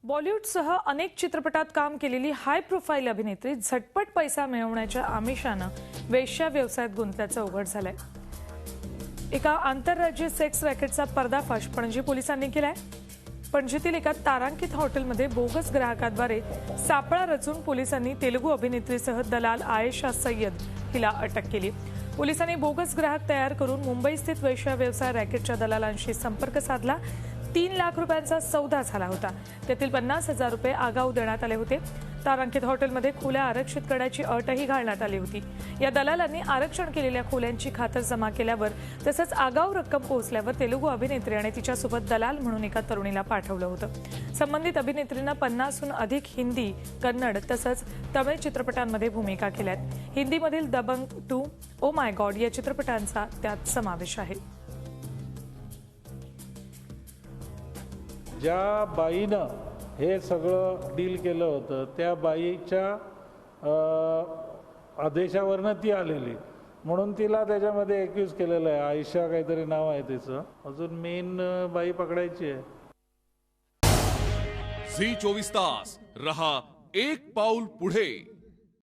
बॉलिवूडसह अनेक चित्रपटात काम केलेली हाय प्रोफाईल अभिनेत्री झटपट पैसा मिळवण्याच्या आमिषानं वेश्या व्यवसायात गुंतल्याचं उघड झालंय। एका आंतरराज्यीय सेक्स रॅकेटचा पर्दाफाश पणजी पोलिसांनी केलाय। पणजीतील एका तारांकित हॉटेलमध्ये बोगस ग्राहकाद्वारे सापळा रचून पोलिसांनी तेलुगू अभिनेत्रीसह दलाल आयेशा सय्यद हिला अटक केली। पोलिसांनी बोगस ग्राहक तयार करून मुंबई स्थित वेश्या व्यवसाय रॅकेटच्या दलालांशी संपर्क साधला। 3 लाख रुपयांचा सौदा झाला होता। त्यातील 50,000 रुपये आगाऊ देण्यात आले होते। तारांकित हॉटेलमध्ये खोल्या आरक्षित करण्याची अटही घालण्यात आली होती। या दलालांनी आरक्षण केलेल्या खोल्यांची खातर जमा केल्यावर तसंच आगाऊ रक्कम पोहोचल्यावर तेलुगू अभिनेत्री आणि तिच्यासोबत दलाल म्हणून एका तरुणीला पाठवलं होतं। संबंधित अभिनेत्रीनं 50हून अधिक हिंदी, कन्नड तसंच तमिळ चित्रपटांमध्ये भूमिका केल्यात। हिंदीमधील दबंग 2, ओ माय गॉड या चित्रपटांचा त्यात समावेश आहे। ज्या बाईनं हे सगळं डील केलं होतं त्या बाईच्या आदेशावरनं ती आलेली, म्हणून तिला त्याच्यामध्ये एक्यूज केलेलं आहे। आयशा काहीतरी नाव आहे तिचं। अजून मेन बाई पकडायची आहे। झी 24 तास रहा एक पाऊल पुढे।